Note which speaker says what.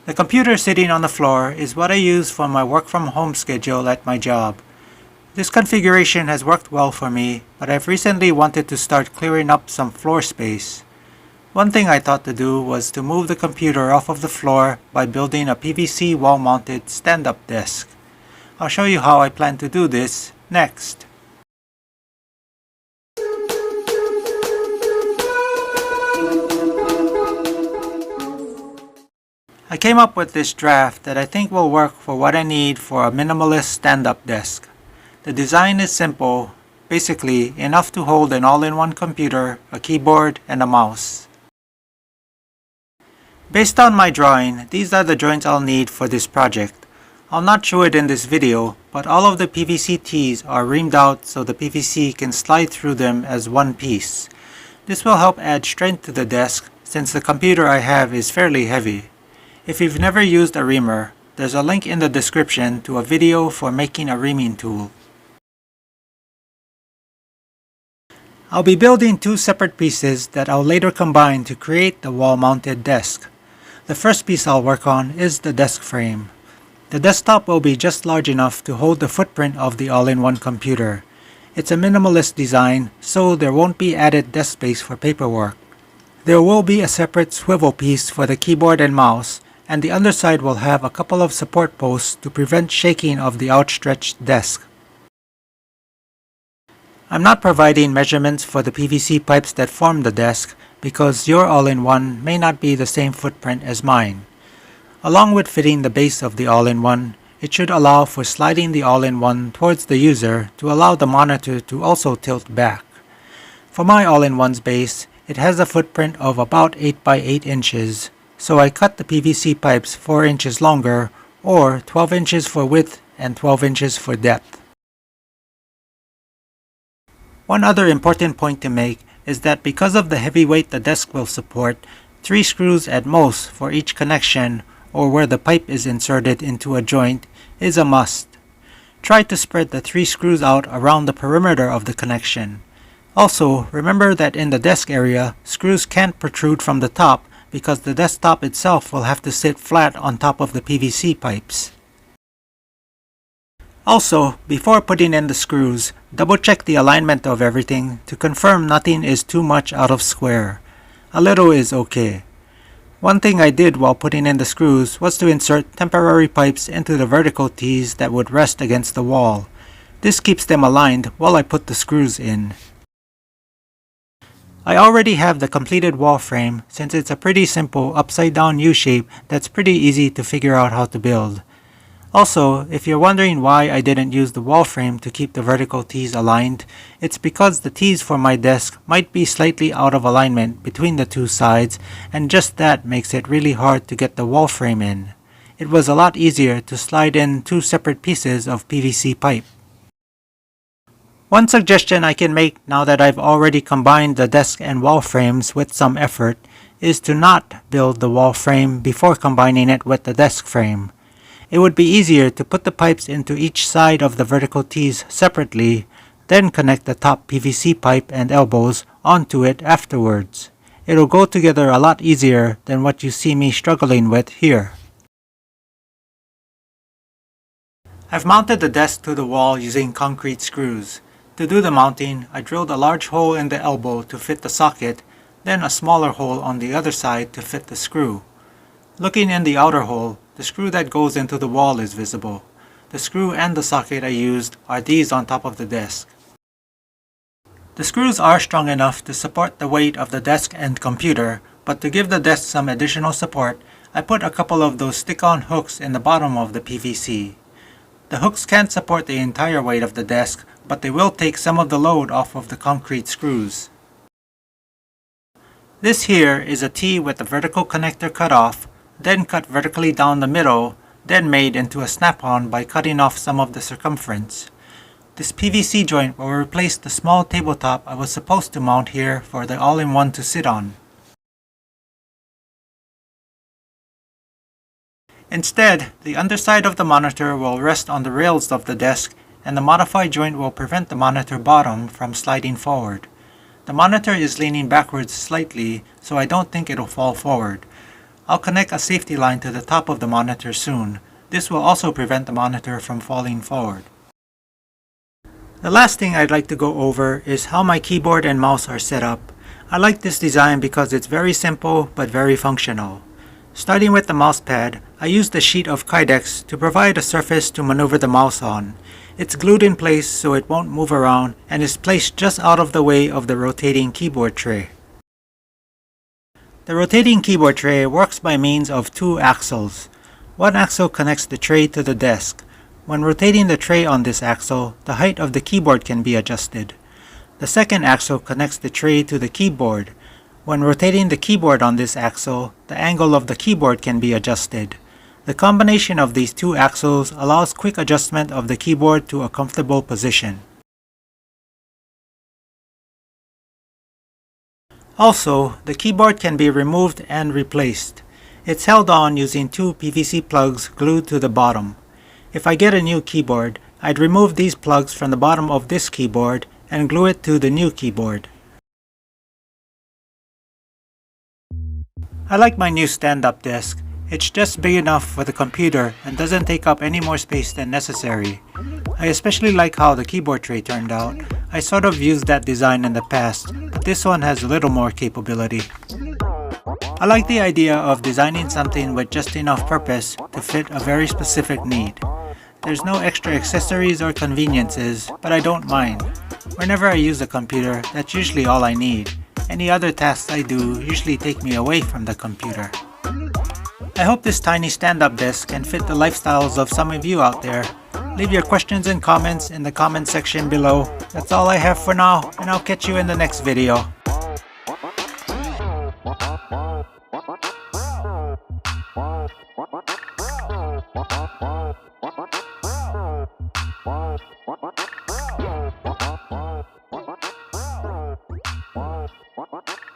Speaker 1: The computer sitting on the floor is what I use for my work from home schedule at my job. This configuration has worked well for me, but I've recently wanted to start clearing up some floor space. One thing I thought to do was to move the computer off of the floor by building a PVC wall-mounted stand-up desk. I'll show you how I plan to do this next. I came up with this draft that I think will work for what I need for a minimalist stand-up desk. The design is simple, basically enough to hold an all-in-one computer, a keyboard, and a mouse. Based on my drawing, these are the joints I'll need for this project. I'll not show it in this video, but all of the PVC tees are reamed out so the PVC can slide through them as one piece. This will help add strength to the desk since the computer I have is fairly heavy. If you've never used a reamer, there's a link in the description to a video for making a reaming tool. I'll be building two separate pieces that I'll later combine to create the wall-mounted desk. The first piece I'll work on is the desk frame. The desktop will be just large enough to hold the footprint of the all-in-one computer. It's a minimalist design, so there won't be added desk space for paperwork. There will be a separate swivel piece for the keyboard and mouse, and the underside will have a couple of support posts to prevent shaking of the outstretched desk. I'm not providing measurements for the PVC pipes that form the desk because your all-in-one may not be the same footprint as mine. Along with fitting the base of the all-in-one, it should allow for sliding the all-in-one towards the user to allow the monitor to also tilt back. For my all-in-one's base, it has a footprint of about 8 by 8 inches, so I cut the PVC pipes 4 inches longer, or 12 inches for width and 12 inches for depth. One other important point to make is that because of the heavy weight the desk will support, 3 screws at most for each connection or where the pipe is inserted into a joint is a must. Try to spread the 3 screws out around the perimeter of the connection. Also, remember that in the desk area, screws can't protrude from the top because the desktop itself will have to sit flat on top of the PVC pipes. Also, before putting in the screws, double check the alignment of everything to confirm nothing is too much out of square. A little is okay. One thing I did while putting in the screws was to insert temporary pipes into the vertical tees that would rest against the wall. This keeps them aligned while I put the screws in. I already have the completed wall frame since it's a pretty simple upside down U-shape that's pretty easy to figure out how to build. Also, if you're wondering why I didn't use the wall frame to keep the vertical tees aligned, it's because the tees for my desk might be slightly out of alignment between the two sides, and just that makes it really hard to get the wall frame in. It was a lot easier to slide in 2 separate pieces of PVC pipe. One suggestion I can make now that I've already combined the desk and wall frames with some effort is to not build the wall frame before combining it with the desk frame. It would be easier to put the pipes into each side of the vertical tees separately, then connect the top PVC pipe and elbows onto it afterwards. It'll go together a lot easier than what you see me struggling with here. I've mounted the desk to the wall using concrete screws. To do the mounting, I drilled a large hole in the elbow to fit the socket, then a smaller hole on the other side to fit the screw. Looking in the outer hole, the screw that goes into the wall is visible. The screw and the socket I used are these on top of the desk. The screws are strong enough to support the weight of the desk and computer, but to give the desk some additional support, I put a couple of those stick-on hooks in the bottom of the PVC. The hooks can't support the entire weight of the desk, but they will take some of the load off of the concrete screws. This here is a T with the vertical connector cut off, then cut vertically down the middle, then made into a snap-on by cutting off some of the circumference. This PVC joint will replace the small tabletop I was supposed to mount here for the all-in-one to sit on. Instead, the underside of the monitor will rest on the rails of the desk, and the modified joint will prevent the monitor bottom from sliding forward. The monitor is leaning backwards slightly, so I don't think it'll fall forward. I'll connect a safety line to the top of the monitor soon. This will also prevent the monitor from falling forward. The last thing I'd like to go over is how my keyboard and mouse are set up. I like this design because it's very simple but very functional. Starting with the mouse pad, I used a sheet of Kydex to provide a surface to maneuver the mouse on. It's glued in place so it won't move around and is placed just out of the way of the rotating keyboard tray. The rotating keyboard tray works by means of two axles. One axle connects the tray to the desk. When rotating the tray on this axle, the height of the keyboard can be adjusted. The second axle connects the tray to the keyboard. When rotating the keyboard on this axle, the angle of the keyboard can be adjusted. The combination of these two axles allows quick adjustment of the keyboard to a comfortable position. Also, the keyboard can be removed and replaced. It's held on using two PVC plugs glued to the bottom. If I get a new keyboard, I'd remove these plugs from the bottom of this keyboard and glue it to the new keyboard. I like my new stand-up desk. It's just big enough for the computer and doesn't take up any more space than necessary. I especially like how the keyboard tray turned out. I sort of used that design in the past, but this one has a little more capability. I like the idea of designing something with just enough purpose to fit a very specific need. There's no extra accessories or conveniences, but I don't mind. Whenever I use a computer, that's usually all I need. Any other tasks I do usually take me away from the computer. I hope this tiny stand-up desk can fit the lifestyles of some of you out there. Leave your questions and comments in the comment section below. That's all I have for now, and I'll catch you in the next video.
Speaker 2: What?